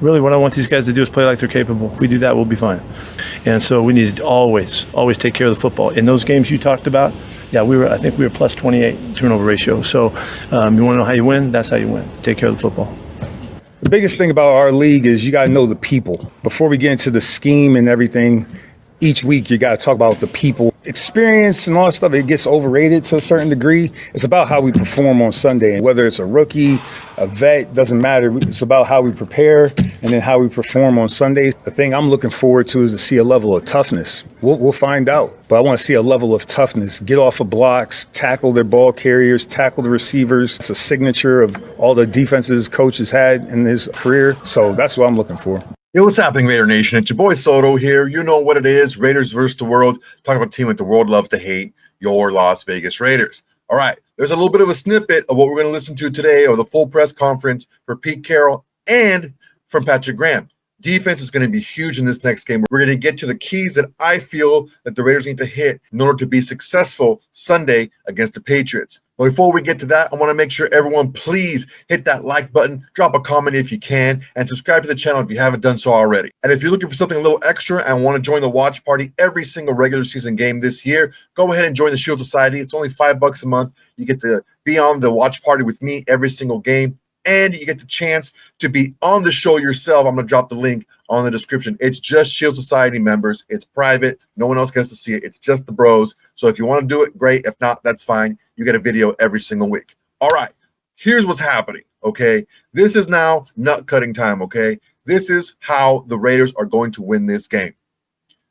really what I want these guys to do is play like they're capable. If we do that, we'll be fine. And so we need to always take care of the football. In those games you talked about, yeah, I think we were plus 28 turnover ratio. So you want to know how you win? That's how you win. Take care of the football. The biggest thing about our league is you got to know the people. Before we get into the scheme and everything, each week you got to talk about the people. Experience and all that stuff, it gets overrated to a certain degree. It's about how we perform on Sunday. And whether it's a rookie, a vet, doesn't matter. It's about how we prepare and then how we perform on Sunday. The thing I'm looking forward to is to see a level of toughness. We'll find out. But I want to see a level of toughness. Get off of blocks, tackle their ball carriers, tackle the receivers. It's a signature of all the defenses coach has had in his career. So that's what I'm looking for. Yo, what's happening, Raider Nation? It's your boy Soto here. You know what it is. Raiders versus the world. Talking about a team that the world loves to hate, your Las Vegas Raiders. All right, there's a little bit of a snippet of what we're going to listen to today, or the full press conference for Pete Carroll and from Patrick Graham. Defense is going to be huge in this next game. We're going to get to the keys that I feel that the Raiders need to hit in order to be successful Sunday against the Patriots. But before we get to that, I want to make sure everyone please hit that like button, drop a comment if you can, and subscribe to the channel if you haven't done so already. And if you're looking for something a little extra and want to join the watch party every single regular season game this year, go ahead and join the Shield Society. It's only $5 a month. You get to be on the watch party with me every single game, and you get the chance to be on the show yourself. I'm going to drop the link on the description. It's just Shield Society members. It's private. No one else gets to see it. It's just the bros. So if you want to do it, great. If not, that's fine. You get a video every single week. All right. Here's what's happening, okay? This is now nut cutting time, okay? This is how the Raiders are going to win this game.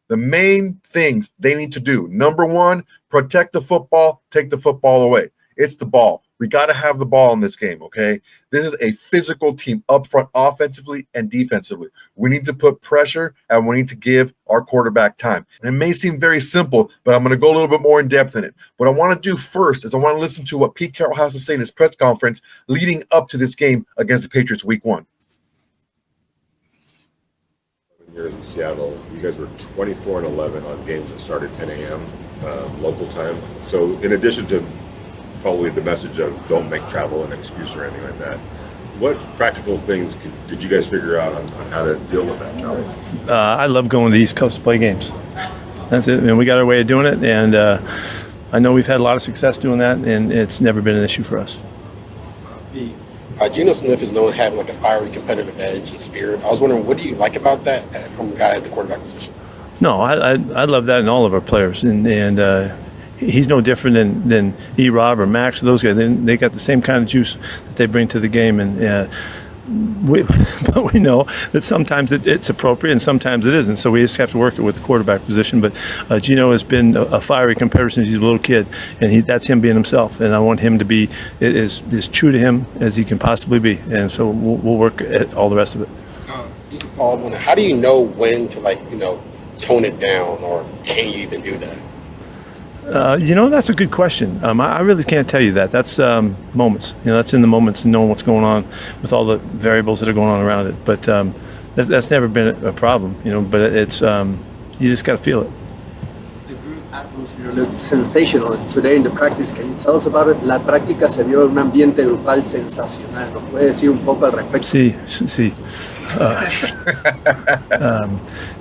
The main things they need to do. Number one, protect the football, take the football away. It's the ball. We got to have the ball in this game, okay? This is a physical team up front, offensively and defensively. We need to put pressure, and we need to give our quarterback time. And it may seem very simple, but I'm going to go a little bit more in depth in it. What I want to do first is I want to listen to what Pete Carroll has to say in his press conference leading up to this game against the Patriots week 1. Years in Seattle, you guys were 24-11 on games that started 10 a.m. Local time. So in addition to probably the message of don't make travel an excuse or anything like that, what practical things did you guys figure out on how to deal with that travel? I love going to the East Coast to play games. That's it. And we got our way of doing it, and I know we've had a lot of success doing that, and it's never been an issue for us. Geno Smith is known as having like a fiery competitive edge and spirit. I was wondering, what do you like about that from a guy at the quarterback position? No, I love that in all of our players, and he's no different than E-Rob or Max or those guys. They got the same kind of juice that they bring to the game, and but we know that sometimes it's appropriate and sometimes it isn't. So we just have to work it with the quarterback position. But Geno has been a fiery competitor since he's a little kid, and that's him being himself. And I want him to be as true to him as he can possibly be. And so we'll work at all the rest of it. Just to follow up on that, how do you know when to tone it down, or can you even do that? That's a good question. I really can't tell you that. That's moments. That's in the moments and knowing what's going on with all the variables that are going on around it. But that's never been a problem. But it's you just got to feel it. The group atmosphere looked sensational today in the practice. Can you tell us about it? La práctica se vio un ambiente grupal sensacional. ¿Nos puede decir un poco al respecto? Sí.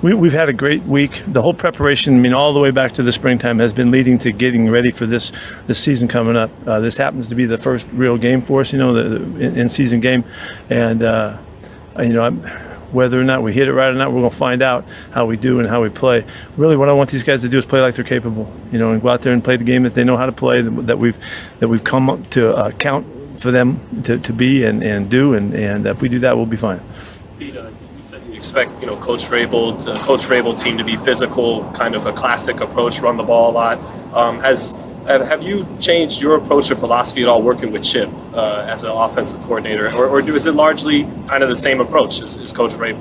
We've had a great week. The whole preparation, all the way back to the springtime, has been leading to getting ready for this season coming up. This happens to be the first real game for us, the in-season game, and whether or not we hit it right or not, we're going to find out how we do and how we play. Really, what I want these guys to do is play like they're capable, and go out there and play the game that they know how to play, that we've come up to count for them to be and do, and if we do that, we'll be fine. Pete, you said you expect Coach Vrabel team to be physical, kind of a classic approach, run the ball a lot. Have you changed your approach or philosophy at all working with Chip as an offensive coordinator, or is it largely kind of the same approach as Coach Vrabel?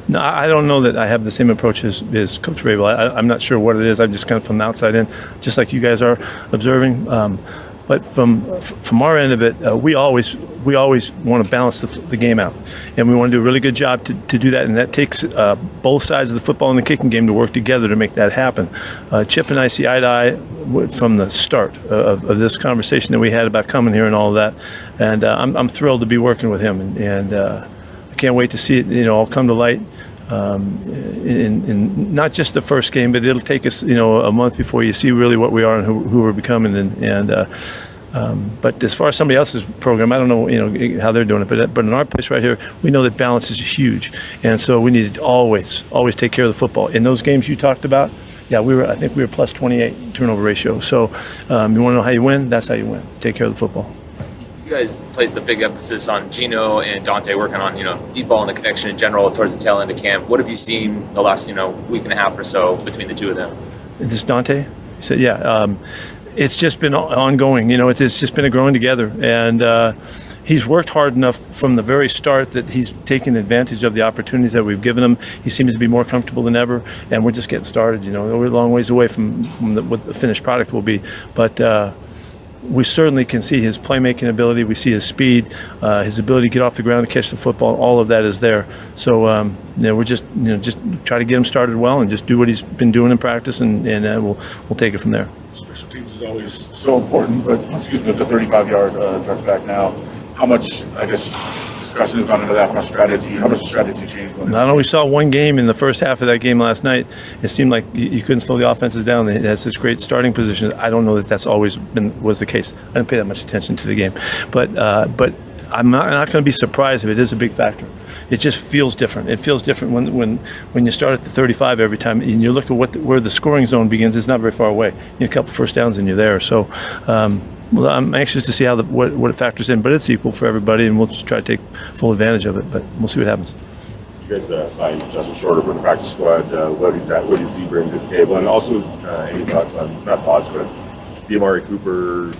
No, I don't know that I have the same approach as Coach Vrabel. I'm not sure what it is. I'm just kind of from the outside in, just like you guys are observing. But from our end of it, we always want to balance the game out, and we want to do a really good job to do that. And that takes both sides of the football and the kicking game to work together to make that happen. Chip and I see eye to eye from the start of this conversation that we had about coming here and all of that. And I'm thrilled to be working with him, and I can't wait to see it, all come to light. In not just the first game, but it'll take us, a month before you see really what we are and who we're becoming. But as far as somebody else's program, I don't know, how they're doing it. But in our place right here, we know that balance is huge, and so we need to always take care of the football. In those games you talked about, yeah, I think we were plus 28 turnover ratio. So you want to know how you win? That's how you win. Take care of the football. You guys placed a big emphasis on Geno and Dante working on, deep ball and the connection in general towards the tail end of camp. What have you seen the last, week and a half or so between the two of them? This Dante? You said, yeah. It's just been ongoing. It's just been a growing together. And he's worked hard enough from the very start that he's taken advantage of the opportunities that we've given him. He seems to be more comfortable than ever, and we're just getting started. We're a long ways away from what the finished product will be. But we certainly can see his playmaking ability. We see his speed, his ability to get off the ground and catch the football. All of that is there. So we're just try to get him started well and just do what he's been doing in practice, and we'll take it from there. Special teams is always so important, but with the 35-yard touchback now, how much, discussion has gone into that for strategy? How much strategy changed? I know we saw one game in the first half of that game last night. It seemed like you couldn't slow the offenses down. They had such great starting positions. I don't know that that's always was the case. I didn't pay that much attention to the game, but I'm not going to be surprised if it is a big factor. It just feels different. It feels different when you start at the 35 every time, and you look at where the scoring zone begins. It's not very far away. You get a couple first downs and you're there. So. Well, I'm anxious to see how what it factors in, but it's equal for everybody, and we'll just try to take full advantage of it. But we'll see what happens. You guys signed Justin Shorter for the practice squad. What does he bring to the table? And also, any thoughts on, not thoughts, but the Amari Cooper,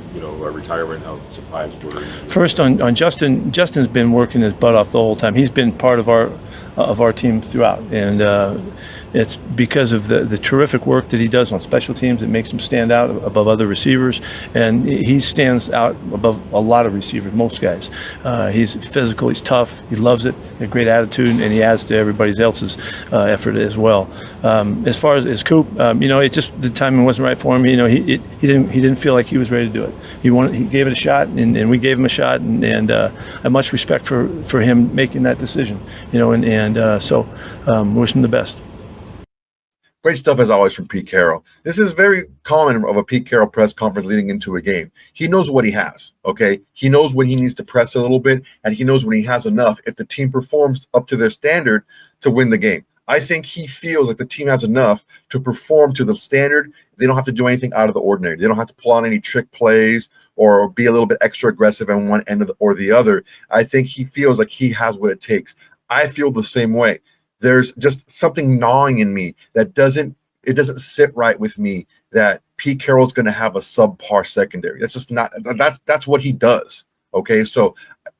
retirement? How surprised were you? First on Justin. Justin's been working his butt off the whole time. He's been part of our team throughout, and it's because of the terrific work that he does on special teams that makes him stand out above other receivers, and he stands out above a lot of receivers, most guys. He's physical, he's tough, he loves it, a great attitude, and he adds to everybody else's effort as well. As far as Coop, it's just the timing wasn't right for him. He didn't feel like he was ready to do it. He gave it a shot, and we gave him a shot, and I have much respect for him making that decision. So wish him the best. Great stuff as always from Pete Carroll. This is very common of a Pete Carroll press conference leading into a game. He knows what he has, okay? He knows when he needs to press a little bit, and he knows when he has enough if the team performs up to their standard to win the game. I think he feels like the team has enough to perform to the standard. They don't have to do anything out of the ordinary. They don't have to pull on any trick plays or be a little bit extra aggressive on one end or the other. I think he feels like he has what it takes. I feel the same way. There's just something gnawing in me that doesn't sit right with me that Pete Carroll's going to have a subpar secondary. That's just not, that's what he does. Okay. So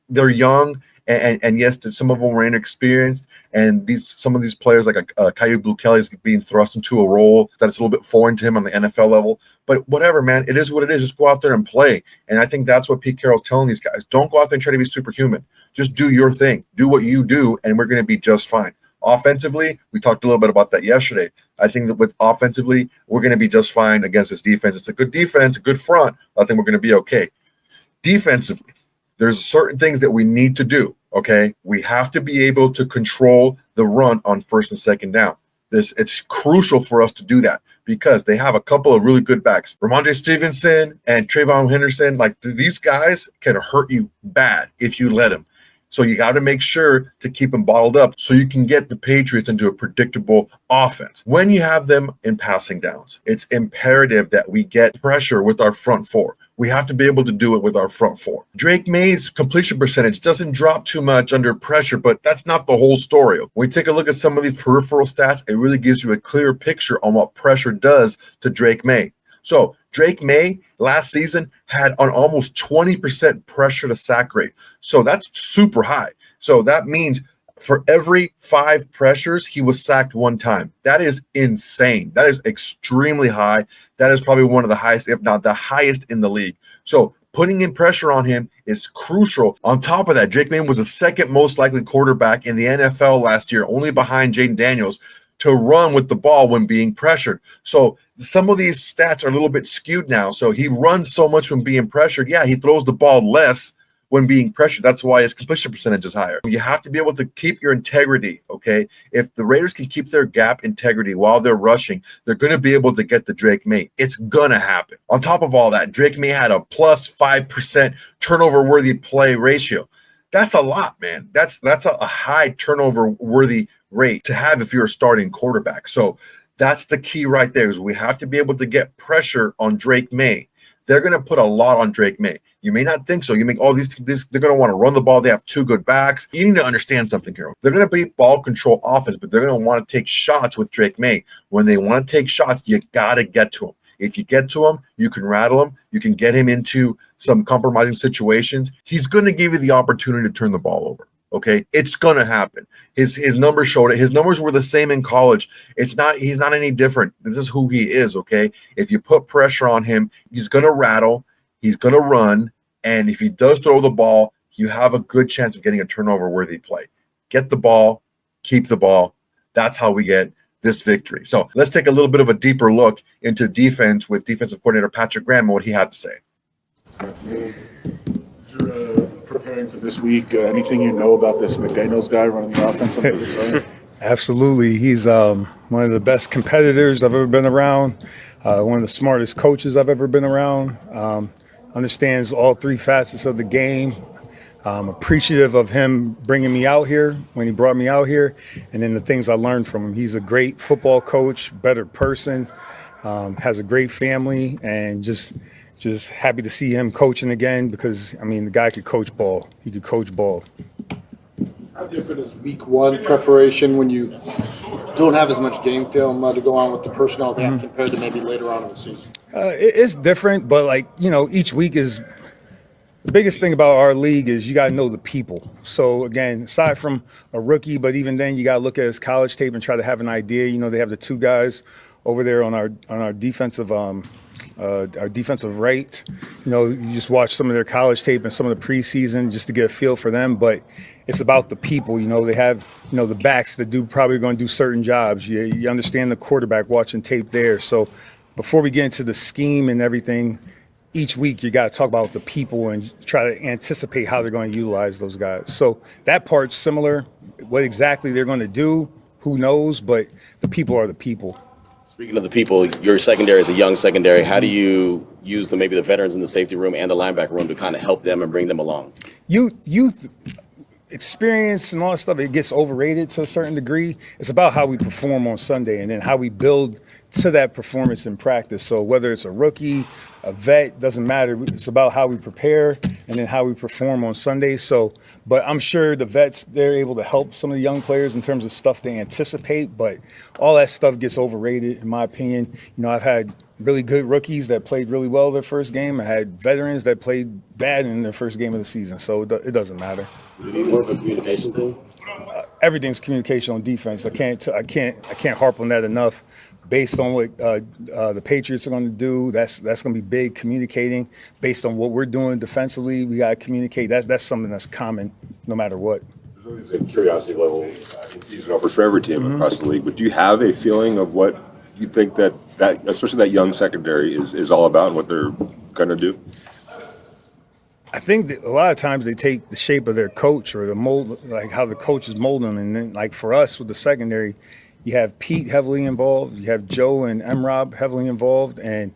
they're young and yes, some of them were inexperienced, and some of these players like Kyu Blu Kelly is being thrust into a role that's a little bit foreign to him on the NFL level, but whatever, man, it is what it is. Just go out there and play. And I think that's what Pete Carroll's telling these guys. Don't go out there and try to be superhuman. Just do your thing, do what you do, and we're going to be just fine. Offensively, we talked a little bit about that yesterday. I think that with offensively, we're going to be just fine against this defense. It's a good defense, a good front. I think we're going to be okay. Defensively, there's certain things that we need to do, okay? We have to be able to control the run on first and second down. It's crucial for us to do that because they have a couple of really good backs. Ramondre Stevenson and Trayvon Henderson, like these guys can hurt you bad if you let them. So you got to make sure to keep them bottled up so you can get the Patriots into a predictable offense. When you have them in passing downs, it's imperative that we get pressure with our front four. We have to be able to do it with our front four. Drake May's completion percentage doesn't drop too much under pressure, but that's not the whole story. When we take a look at some of these peripheral stats, it really gives you a clear picture on what pressure does to Drake May. So Drake May last season had an almost 20% pressure to sack rate. So that's super high. So that means for every 5 pressures, he was sacked 1 time. That is insane. That is extremely high. That is probably one of the highest, if not the highest in the league. So Putting in pressure on him is crucial. On top of that, Drake May was the second most likely quarterback in the NFL last year, only behind Jaden Daniels, to run with the ball when being pressured. So some of these stats are a little bit skewed now. So he runs so much when being pressured. Yeah, he throws the ball less when being pressured. That's why his completion percentage is higher. You have to be able to keep your integrity, okay? If the Raiders can keep their gap integrity while they're rushing, they're going to be able to get the Drake May. It's going to happen. On top of all that, Drake May had a plus 5% turnover-worthy play ratio. That's a lot, man. That's a high turnover-worthy rate to have if you're a starting quarterback. So that's the key right there, is we have to be able to get pressure on Drake May. They're going to put a lot on Drake May. You may not think so. You make all these they're going to want to run the ball. They have two good backs. You need to understand something, Carroll. They're going to be ball control offense, but they're going to want to take shots with Drake May. When they want to take shots, you got to get to him. If you get to him, you can rattle him. You can get him into some compromising situations. He's going to give you the opportunity to turn the ball over. Okay, it's gonna happen. His numbers showed it. His numbers were the same in college. He's not any different. This is who he is. Okay, if you put pressure on him, he's gonna rattle. He's gonna run, and if he does throw the ball, you have a good chance of getting a turnover-worthy play. Get the ball, keep the ball. That's how we get this victory. So let's take a little bit of a deeper look into defense with defensive coordinator Patrick Graham and what he had to say. Preparing for this week, anything you know about this McDaniels guy running the offense on the other side? Absolutely. He's one of the best competitors I've ever been around, one of the smartest coaches I've ever been around, understands all three facets of the game. I'm appreciative of him bringing me out here when he brought me out here, and then the things I learned from him. He's a great football coach, better person, has a great family, and just happy to see him coaching again because, I mean, the guy could coach ball. He could coach ball. How different is week one preparation when you don't have as much game film to go on with the personnel they have compared to maybe later on in the season? It's different, but, each week is – the biggest thing about our league is you got to know the people. So, again, aside from a rookie, but even then you got to look at his college tape and try to have an idea. They have the two guys over there on our defensive our defensive right. You just watch some of their college tape and some of the preseason just to get a feel for them. But it's about the people. They have, the backs that probably going to do certain jobs. You understand the quarterback watching tape there. So before we get into the scheme and everything, each week you got to talk about the people and try to anticipate how they're going to utilize those guys. So that part's similar. What exactly they're going to do, who knows? But the people are the people. Speaking of the people, your secondary is a young secondary. How do you use maybe the veterans in the safety room and the linebacker room to kind of help them and bring them along? Youth experience and all that stuff, it gets overrated to a certain degree. It's about how we perform on Sunday and then how we build to that performance in practice. So whether it's a rookie, a vet, doesn't matter. It's about how we prepare and then how we perform on Sunday. So, but I'm sure the vets, they're able to help some of the young players in terms of stuff they anticipate, but all that stuff gets overrated in my opinion. I've had really good rookies that played really well their first game. I had veterans that played bad in their first game of the season. So it doesn't matter. Do you need more of a communication thing? Everything's communication on defense. I can't harp on that enough. Based on what the Patriots are going to do, that's going to be big. Communicating based on what we're doing defensively, we got to communicate. That's something that's common, no matter what. There's always a curiosity level in season offers for every team across the league. But do you have a feeling of what you think that especially that young secondary is all about and what they're going to do? I think that a lot of times they take the shape of their coach or the mold, like how the coach is molding them. And then, like for us with the secondary, you have Pete heavily involved. You have Joe and M-Rob heavily involved. And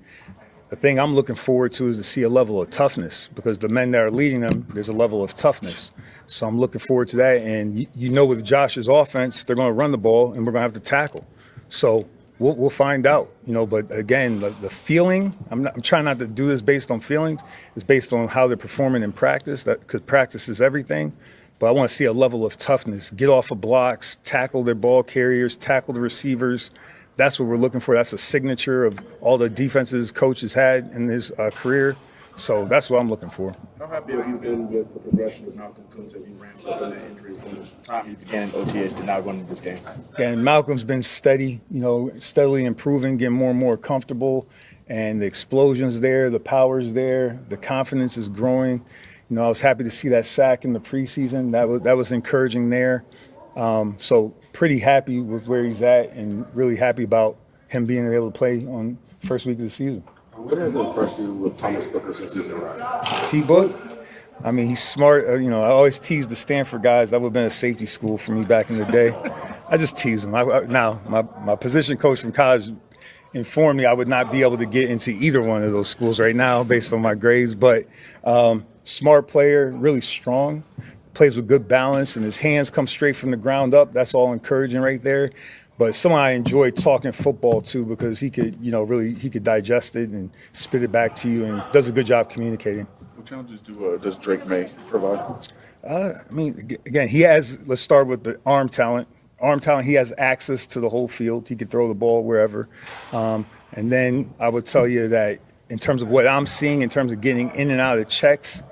the thing I'm looking forward to is to see a level of toughness because the men that are leading them, there's a level of toughness. So I'm looking forward to that. And with Josh's offense, they're going to run the ball and we're going to have to tackle. So we'll find out, But again, the feeling, I'm trying not to do this based on feelings. It's based on how they're performing in practice, because practice is everything. But I want to see a level of toughness, get off of blocks, tackle their ball carriers, tackle the receivers. That's what we're looking for. That's a signature of all the defenses coach has had in his career. So that's what I'm looking for. How happy have you been with the progression of Malcolm Kuntz as he ramps up in the injuries from the time he began OTAs to now going into this game? And Malcolm's been steady, steadily improving, getting more and more comfortable, and the explosion's there, the power's there, the confidence is growing. I was happy to see that sack in the preseason. That was encouraging there. So pretty happy with where he's at, and really happy about him being able to play on first week of the season. What has impressed you with Thomas Booker since he's arrived? T-Book, I mean, he's smart. I always tease the Stanford guys. That would have been a safety school for me back in the day. I just tease them. Now, my position coach from college informed me I would not be able to get into either one of those schools right now based on my grades. But smart player, really strong, plays with good balance, and his hands come straight from the ground up. That's all encouraging right there. But someone I enjoy talking football to because he could, he could digest it and spit it back to you, and does a good job communicating. What challenges does Drake May provide? Again, he has. Let's start with the arm talent. He has access to the whole field. He could throw the ball wherever. And then I would tell you that in terms of what I'm seeing, in terms of getting in and out of checks,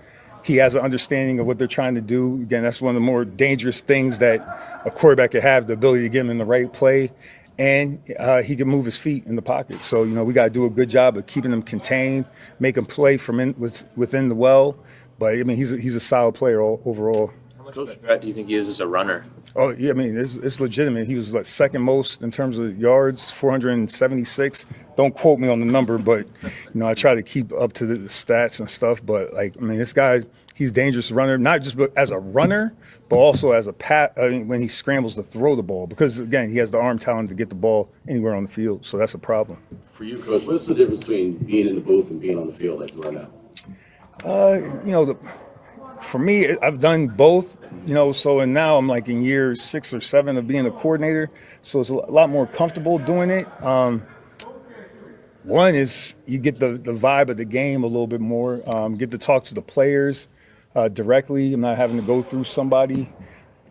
he has an understanding of what they're trying to do. Again, that's one of the more dangerous things that a quarterback could have, the ability to get him in the right play. And he can move his feet in the pocket. So, we got to do a good job of keeping him contained, make him play from within the well. But, he's a solid player overall. How much of a threat do you think he is as a runner? Oh, yeah, it's legitimate. He was second most in terms of yards, 476. Don't quote me on the number, but, I try to keep up to the stats and stuff. But, this guy, he's a dangerous runner, not just as a runner, but also as a when he scrambles to throw the ball. Because, again, he has the arm talent to get the ball anywhere on the field. So that's a problem. For you, Coach, what's the difference between being in the booth and being on the field like you are now? For me, I've done both, and now I'm in year 6 or 7 of being a coordinator. So it's a lot more comfortable doing it. One is you get the vibe of the game a little bit more, get to talk to the players directly. I'm not having to go through somebody.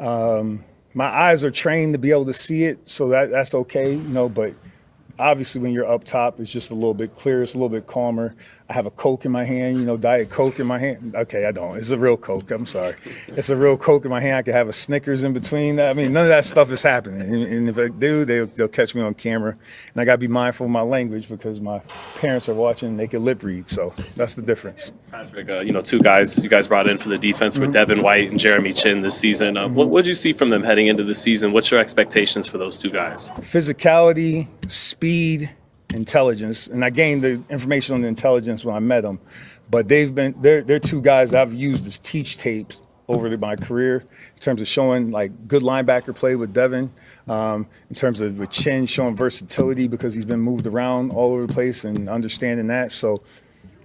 My eyes are trained to be able to see it, so that's okay, but obviously when you're up top, it's just a little bit clearer, it's a little bit calmer. I have a Coke in my hand, Diet Coke in my hand. Okay, I don't. It's a real Coke. I'm sorry. It's a real Coke in my hand. I could have a Snickers in between. None of that stuff is happening. And if I do, they'll catch me on camera. And I got to be mindful of my language because my parents are watching and they can lip read. So that's the difference. Patrick, two guys you guys brought in for the defense with Devin White and Jeremy Chin this season. What did you see from them heading into the season? What's your expectations for those two guys? Physicality, speed, intelligence, and I gained the information on the intelligence when I met them. But they're two guys that I've used as teach tapes over my career in terms of showing good linebacker play with Devin, in terms of with Chin showing versatility because he's been moved around all over the place and understanding that. So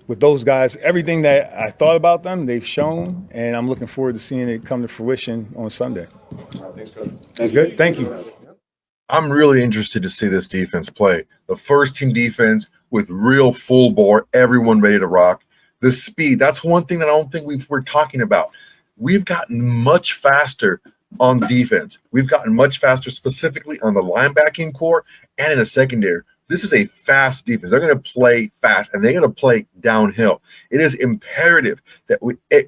with those guys, everything that I thought about them, they've shown, and I'm looking forward to seeing it come to fruition on Sunday. Thanks, Coach. That's good. Thank you. I'm really interested to see this defense play. The first team defense with real full bore, everyone ready to rock. The speed, that's one thing that I don't think we're talking about. We've gotten much faster on defense. We've gotten much faster specifically on the linebacking core and in the secondary. This is a fast defense. They're going to play fast, and they're going to play downhill. It is imperative that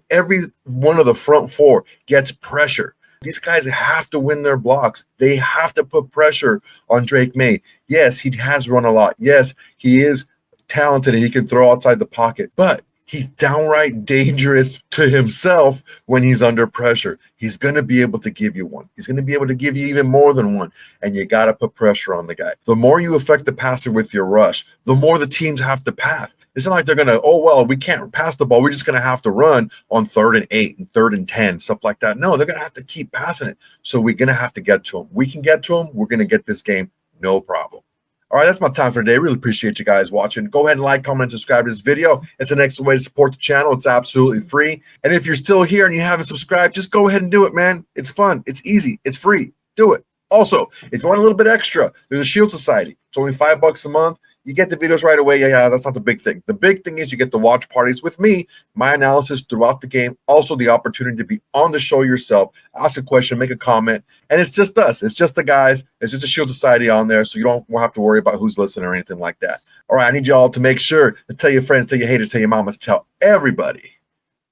every one of the front four gets pressure. These guys have to win their blocks. They have to put pressure on Drake May. Yes, he has run a lot. Yes, he is talented and he can throw outside the pocket, but he's downright dangerous to himself when he's under pressure. He's going to be able to give you one. He's going to be able to give you even more than one, and you got to put pressure on the guy. The more you affect the passer with your rush, the more the teams have to pass. It's not like they're going to, we can't pass the ball. We're just going to have to run on 3rd and 8 and 3rd and 10, stuff like that. No, they're going to have to keep passing it. So we're going to have to get to them. We can get to them. We're going to get this game. No problem. All right, that's my time for today. Really appreciate you guys watching. Go ahead and like, comment, and subscribe to this video. It's an excellent way to support the channel. It's absolutely free. And if you're still here and you haven't subscribed, just go ahead and do it, man. It's fun. It's easy. It's free. Do it. Also, if you want a little bit extra, there's a Shield Society. It's only $5 a month. You get the videos right away. Yeah, that's not the big thing. The big thing is you get the watch parties with me, my analysis throughout the game, also the opportunity to be on the show yourself, ask a question, make a comment, and it's just us. It's just the guys. It's just a Shield Society on there, so you don't have to worry about who's listening or anything like that. All right, I need y'all to make sure to tell your friends, tell your haters, tell your mamas, tell everybody.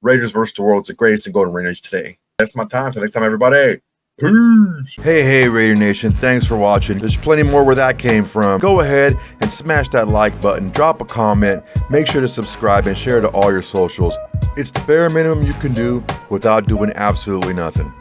Raiders versus the world is the greatest in Golden Raiders today. That's my time. Till next time, everybody. Peace. Hey, Raider Nation, thanks for watching. There's plenty more where that came from. Go ahead and smash that like button, drop a comment, make sure to subscribe and share to all your socials. It's the bare minimum you can do without doing absolutely nothing.